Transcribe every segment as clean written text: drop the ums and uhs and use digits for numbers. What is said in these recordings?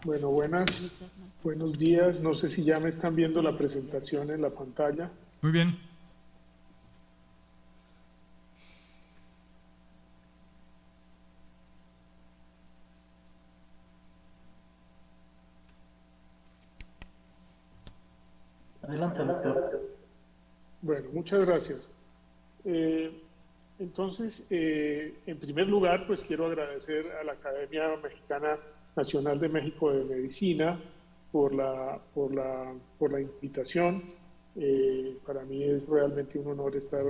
Bueno, buenos días. No sé si ya me están viendo la presentación en la pantalla. Muy bien. Adelante, doctor. Bueno, muchas gracias. Eh, en primer lugar, pues quiero agradecer a la Academia Mexicana Nacional de México de Medicina por la invitación. Para mí es realmente un honor estar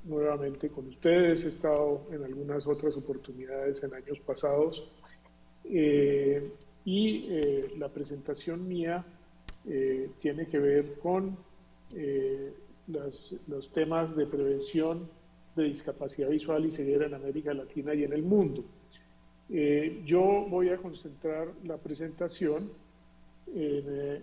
nuevamente con ustedes. He estado en algunas otras oportunidades en años pasados. La presentación mía tiene que ver con los temas de prevención de discapacidad visual y ceguera en América Latina y en el mundo. Yo voy a concentrar la presentación en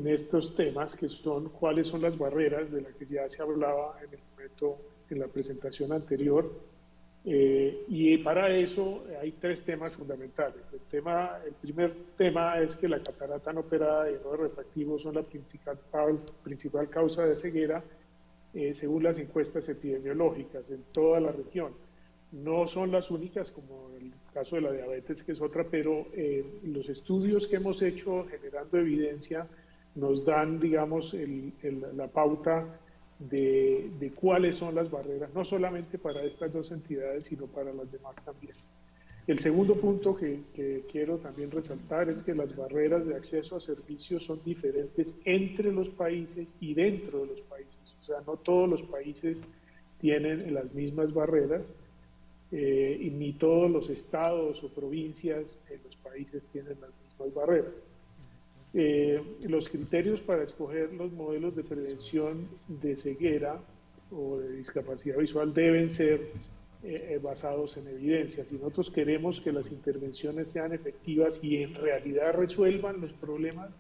estos temas que son cuáles son las barreras de las que ya se hablaba en el momento en la presentación anterior. Y para eso hay tres temas fundamentales. El primer tema es que la catarata no operada y errores refractivos son la principal causa de ceguera, según las encuestas epidemiológicas en toda la región. No son las únicas, como el caso de la diabetes, que es otra, pero los estudios que hemos hecho generando evidencia nos dan, digamos, la pauta de cuáles son las barreras, no solamente para estas dos entidades, sino para las demás también. El segundo punto que quiero también resaltar es que las barreras de acceso a servicios son diferentes entre los países y dentro de los países. O sea, no todos los países tienen las mismas barreras y ni todos los estados o provincias en los países tienen las mismas barreras. Los criterios para escoger los modelos de prevención de ceguera o de discapacidad visual deben ser basados en evidencia. Si nosotros queremos que las intervenciones sean efectivas y en realidad resuelvan los problemas,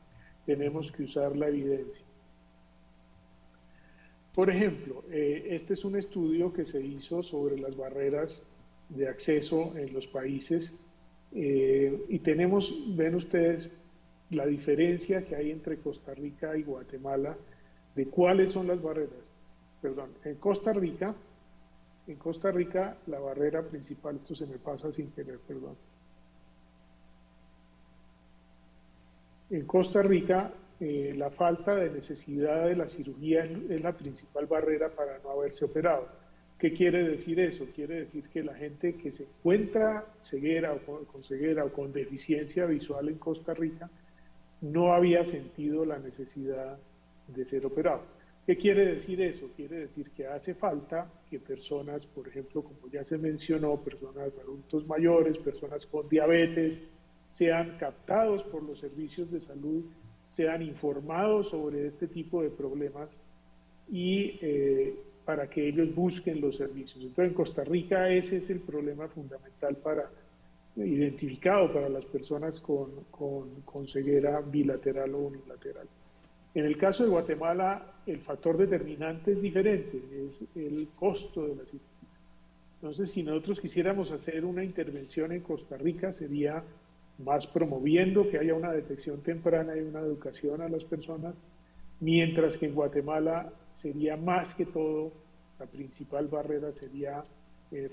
tenemos que usar la evidencia. Por ejemplo, este es un estudio que se hizo sobre las barreras de acceso en los países y ven ustedes la diferencia que hay entre Costa Rica y Guatemala de cuáles son las barreras. Perdón, en Costa Rica la barrera principal, esto se me pasa sin querer, perdón. En Costa Rica, la falta de necesidad de la cirugía es la principal barrera para no haberse operado. ¿Qué quiere decir eso? Quiere decir que la gente que se encuentra ceguera o con ceguera o con deficiencia visual en Costa Rica no había sentido la necesidad de ser operado. ¿Qué quiere decir eso? Quiere decir que hace falta que personas, por ejemplo, como ya se mencionó, personas adultos mayores, personas con diabetes, sean captados por los servicios de salud, sean informados sobre este tipo de problemas y para que ellos busquen los servicios. Entonces, en Costa Rica ese es el problema fundamental identificado para las personas con ceguera bilateral o unilateral. En el caso de Guatemala, el factor determinante es diferente, es el costo de la cirugía. Entonces, si nosotros quisiéramos hacer una intervención en Costa Rica, sería más promoviendo que haya una detección temprana y una educación a las personas, mientras que en Guatemala sería más que todo, la principal barrera sería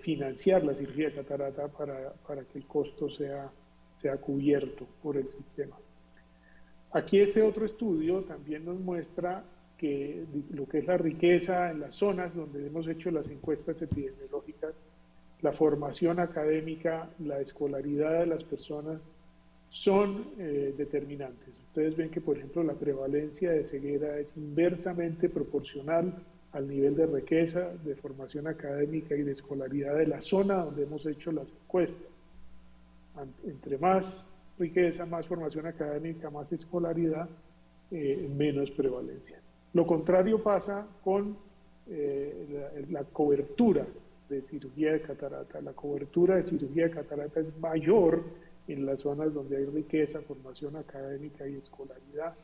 financiar la cirugía de catarata para que el costo sea cubierto por el sistema. Aquí este otro estudio también nos muestra que lo que es la riqueza en las zonas donde hemos hecho las encuestas epidemiológicas, la formación académica, la escolaridad de las personas son determinantes. Ustedes ven que, por ejemplo, la prevalencia de ceguera es inversamente proporcional al nivel de riqueza, de formación académica y de escolaridad de la zona donde hemos hecho las encuestas. Entre más riqueza, más formación académica, más escolaridad, menos prevalencia. Lo contrario pasa con la cobertura de cirugía de catarata. La cobertura de cirugía de catarata es mayor en las zonas donde hay riqueza, formación académica y escolaridad.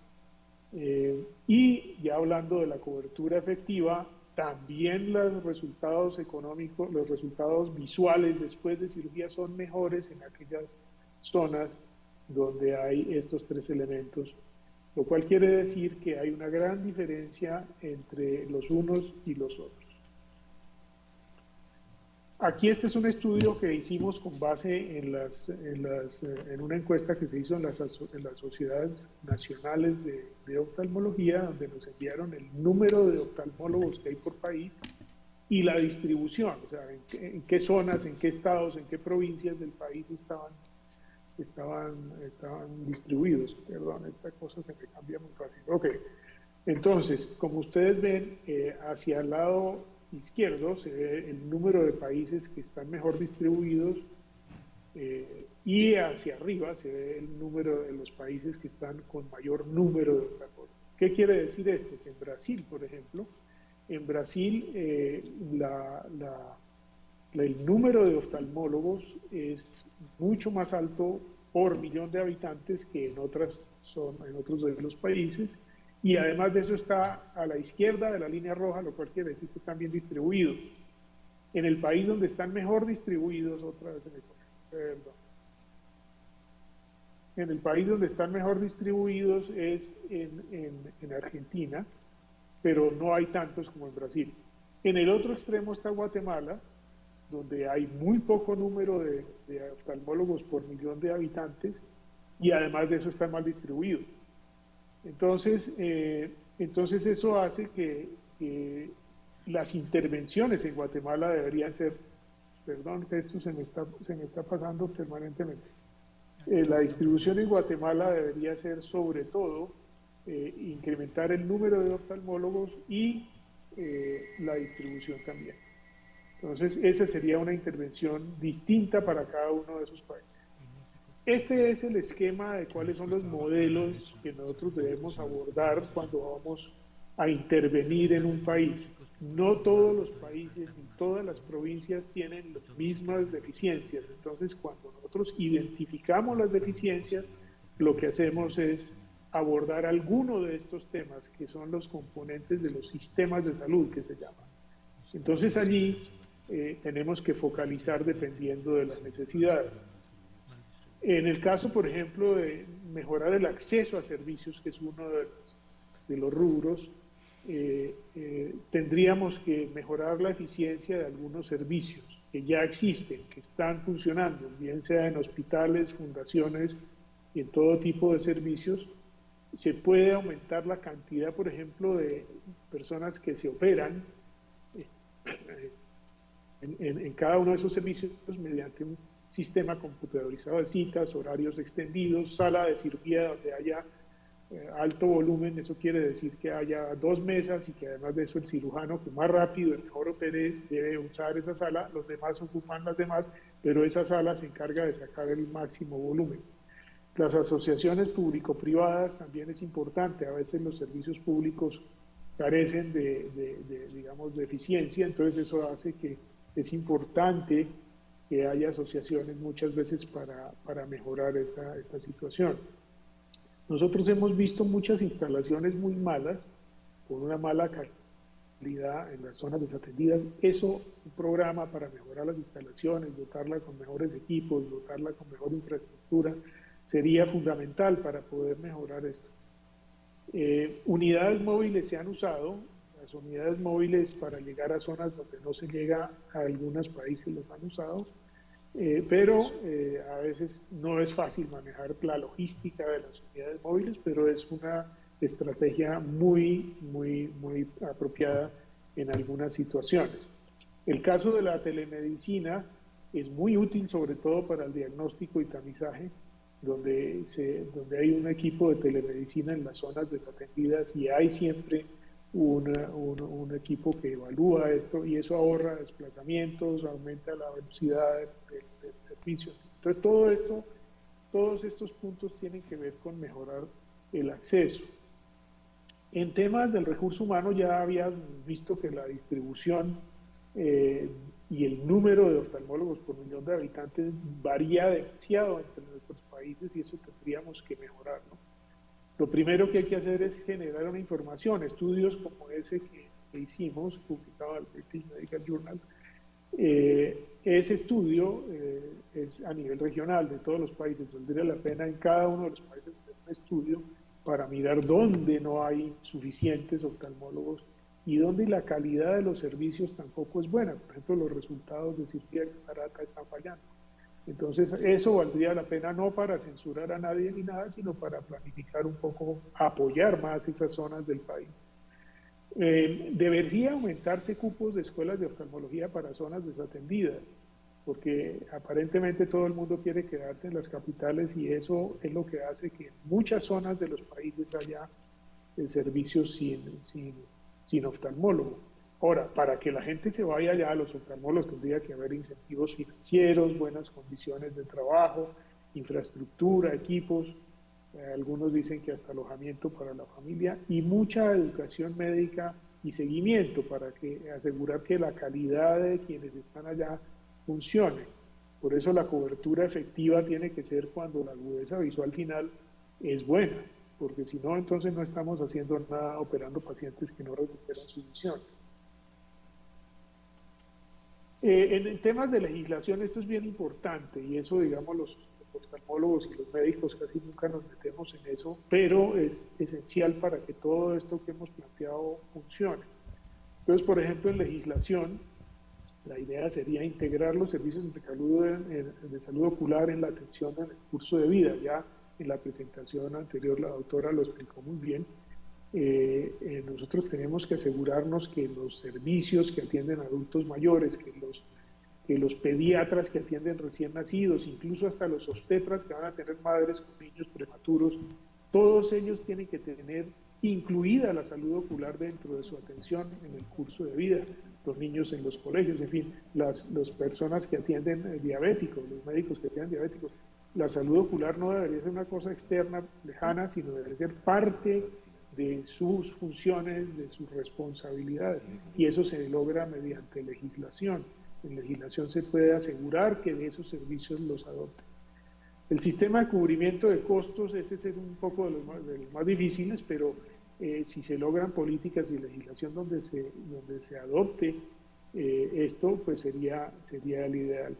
Y ya hablando de la cobertura efectiva, también los resultados económicos, los resultados visuales después de cirugía son mejores en aquellas zonas donde hay estos tres elementos, lo cual quiere decir que hay una gran diferencia entre los unos y los otros. Aquí este es un estudio que hicimos con base en una encuesta que se hizo en las sociedades nacionales de oftalmología, donde nos enviaron el número de oftalmólogos que hay por país y la distribución, o sea, en qué zonas, en qué estados, en qué provincias del país estaban distribuidos. Perdón, esta cosa se me cambia muy fácil. Ok, entonces, como ustedes ven, hacia el lado izquierdo se ve el número de países que están mejor distribuidos y hacia arriba se ve el número de los países que están con mayor número de oftalmólogos. ¿Qué quiere decir esto? Que en Brasil, por ejemplo, en Brasil el número de oftalmólogos es mucho más alto por millón de habitantes que en otros de los países, y además de eso está a la izquierda de la línea roja, lo cual quiere decir que están bien distribuidos. En el país donde están mejor distribuidos, otra vez en el país donde están mejor distribuidos es en Argentina, pero no hay tantos como en Brasil. En el otro extremo está Guatemala, donde hay muy poco número de oftalmólogos por millón de habitantes, y además de eso están mal distribuidos. Entonces eso hace que las intervenciones en Guatemala deberían ser, perdón, que esto se me está pasando permanentemente, la distribución en Guatemala debería ser sobre todo incrementar el número de oftalmólogos y la distribución también. Entonces, esa sería una intervención distinta para cada uno de esos países. Este es el esquema de cuáles son los modelos que nosotros debemos abordar cuando vamos a intervenir en un país. No todos los países ni todas las provincias tienen las mismas deficiencias. Entonces, cuando nosotros identificamos las deficiencias, lo que hacemos es abordar alguno de estos temas, que son los componentes de los sistemas de salud, que se llaman. Entonces, allí tenemos que focalizar dependiendo de las necesidades. En el caso, por ejemplo, de mejorar el acceso a servicios, que es uno de los rubros, tendríamos que mejorar la eficiencia de algunos servicios que ya existen, que están funcionando, bien sea en hospitales, fundaciones y en todo tipo de servicios. Se puede aumentar la cantidad, por ejemplo, de personas que se operan en cada uno de esos servicios mediante un sistema computadorizado de citas, horarios extendidos, sala de cirugía donde haya alto volumen. Eso quiere decir que haya 2 mesas y que además de eso el cirujano que más rápido, el mejor opere, debe usar esa sala, los demás ocupan las demás, pero esa sala se encarga de sacar el máximo volumen. Las asociaciones público-privadas también es importante. A veces los servicios públicos carecen digamos, de eficiencia, entonces eso hace que es importante que haya asociaciones muchas veces para mejorar esta situación. Nosotros hemos visto muchas instalaciones muy malas, con una mala calidad en las zonas desatendidas. Eso, un programa para mejorar las instalaciones, dotarla con mejores equipos, dotarla con mejor infraestructura, sería fundamental para poder mejorar esto. Unidades móviles se han usado. Las unidades móviles para llegar a zonas donde no se llega, a algunos países las han usado, pero a veces no es fácil manejar la logística de las unidades móviles, pero es una estrategia muy apropiada en algunas situaciones. El caso de la telemedicina es muy útil, sobre todo para el diagnóstico y tamizaje, donde hay un equipo de telemedicina en las zonas desatendidas y hay siempre un equipo que evalúa esto, y eso ahorra desplazamientos, aumenta la velocidad del servicio. Entonces todos estos puntos tienen que ver con mejorar el acceso. En temas del recurso humano ya habían visto que la distribución y el número de oftalmólogos por millón de habitantes varía demasiado entre nuestros países, y eso tendríamos que mejorarlo. Lo primero que hay que hacer es generar una información. Estudios como ese que hicimos, publicado en el British Medical Journal, ese estudio es a nivel regional de todos los países. Valdría la pena en cada uno de los países hacer un estudio para mirar dónde no hay suficientes oftalmólogos y dónde la calidad de los servicios tampoco es buena. Por ejemplo, los resultados de cirugía de catarata están fallando. Entonces, eso valdría la pena no para censurar a nadie ni nada, sino para planificar un poco, apoyar más esas zonas del país. Debería aumentarse cupos de escuelas de oftalmología para zonas desatendidas, porque aparentemente todo el mundo quiere quedarse en las capitales y eso es lo que hace que en muchas zonas de los países haya servicios sin oftalmólogo. Ahora, para que la gente se vaya allá, los oftalmólogos tendría que haber incentivos financieros, buenas condiciones de trabajo, infraestructura, equipos, algunos dicen que hasta alojamiento para la familia y mucha educación médica y seguimiento para asegurar que la calidad de quienes están allá funcione. Por eso la cobertura efectiva tiene que ser cuando la agudeza visual final es buena, porque si no, entonces no estamos haciendo nada operando pacientes que no recuperan su visión. En temas de legislación esto es bien importante y eso, digamos, los oftalmólogos y los médicos casi nunca nos metemos en eso, pero es esencial para que todo esto que hemos planteado funcione. Entonces, por ejemplo, en legislación, la idea sería integrar los servicios de salud ocular en la atención en el curso de vida. Ya en la presentación anterior la doctora lo explicó muy bien. Nosotros tenemos que asegurarnos que los servicios que atienden a adultos mayores, que los pediatras que atienden recién nacidos, incluso hasta los obstetras que van a tener madres con niños prematuros, todos ellos tienen que tener incluida la salud ocular dentro de su atención en el curso de vida, los niños en los colegios, en fin, las personas que atienden diabéticos, los médicos que atienden diabéticos. La salud ocular no debería ser una cosa externa, lejana, sino debería ser parte de sus funciones, de sus responsabilidades, y eso se logra mediante legislación. En legislación se puede asegurar que de esos servicios los adopten. El sistema de cubrimiento de costos, ese es un poco de los más difíciles, pero si se logran políticas y legislación donde se adopte esto, pues sería el ideal.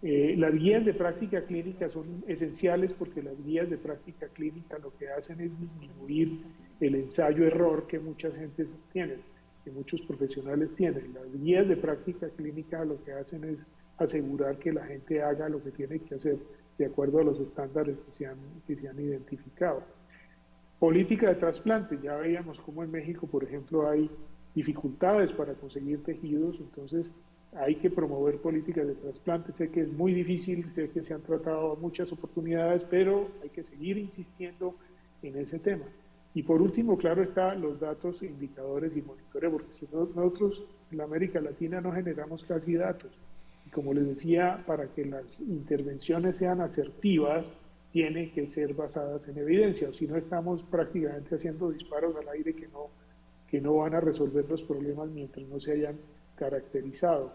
Las guías de práctica clínica son esenciales porque las guías de práctica clínica lo que hacen es disminuir el ensayo-error que muchas gentes tienen, que muchos profesionales tienen. Las guías de práctica clínica lo que hacen es asegurar que la gente haga lo que tiene que hacer de acuerdo a los estándares que se han identificado. Política de trasplante, ya veíamos cómo en México, por ejemplo, hay dificultades para conseguir tejidos, entonces hay que promover políticas de trasplante. Sé que es muy difícil, sé que se han tratado muchas oportunidades, pero hay que seguir insistiendo en ese tema. Y por último, claro está, los datos, indicadores y monitoreo, porque si no, nosotros en la América Latina no generamos casi datos. Y como les decía, para que las intervenciones sean asertivas, tienen que ser basadas en evidencia, o si no estamos prácticamente haciendo disparos al aire que no van a resolver los problemas mientras no se hayan caracterizado.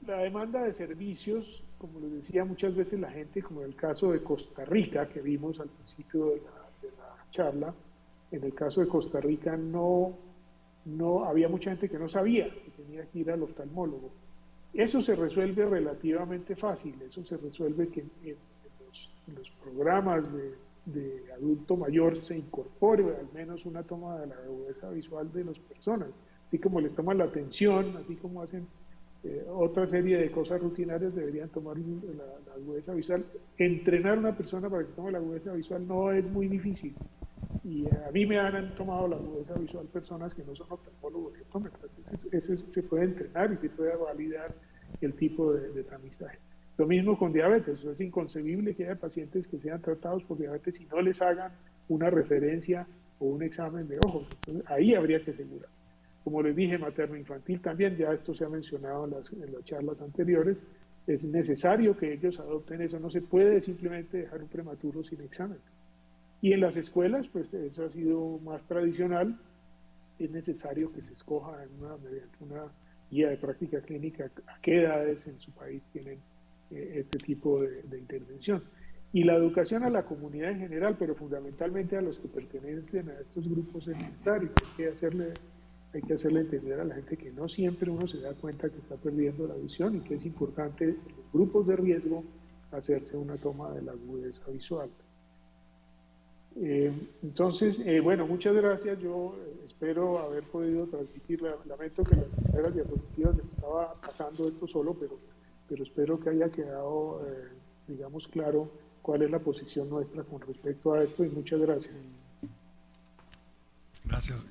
La demanda de servicios, como les decía, muchas veces la gente, como en el caso de Costa Rica, que vimos al principio de la charla, en el caso de Costa Rica no había mucha gente que no sabía que tenía que ir al oftalmólogo. Eso se resuelve relativamente fácil, eso se resuelve que en los programas de adulto mayor se incorpore al menos una toma de la agudeza visual de las personas, así como les toman la atención, así como hacen otra serie de cosas rutinarias, deberían tomar la agudeza visual. Entrenar a una persona para que tome la agudeza visual no es muy difícil, y a mí me han tomado la agudeza visual personas que no son oftalmólogos y optómetras. Eso se puede entrenar y se puede validar el tipo de tamizaje. Lo mismo con diabetes, es inconcebible que haya pacientes que sean tratados por diabetes y no les hagan una referencia o un examen de ojos. Entonces, ahí habría que asegurar. Como les dije, materno-infantil también, ya esto se ha mencionado en las charlas anteriores, es necesario que ellos adopten eso, no se puede simplemente dejar un prematuro sin examen. Y en las escuelas, pues eso ha sido más tradicional, es necesario que se escoja mediante una guía de práctica clínica a qué edades en su país tienen este tipo de intervención. Y la educación a la comunidad en general, pero fundamentalmente a los que pertenecen a estos grupos es necesario, hay que hacerle hay que hacerle entender a la gente que no siempre uno se da cuenta que está perdiendo la visión y que es importante en los grupos de riesgo hacerse una toma de la agudeza visual. Entonces, bueno, muchas gracias. Yo espero haber podido transmitir. Lamento que las primeras diapositivas se me estaba pasando esto solo, pero espero que haya quedado, digamos, claro cuál es la posición nuestra con respecto a esto y muchas gracias.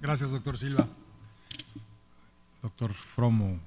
Gracias, doctor Silva. Doctor Fromo.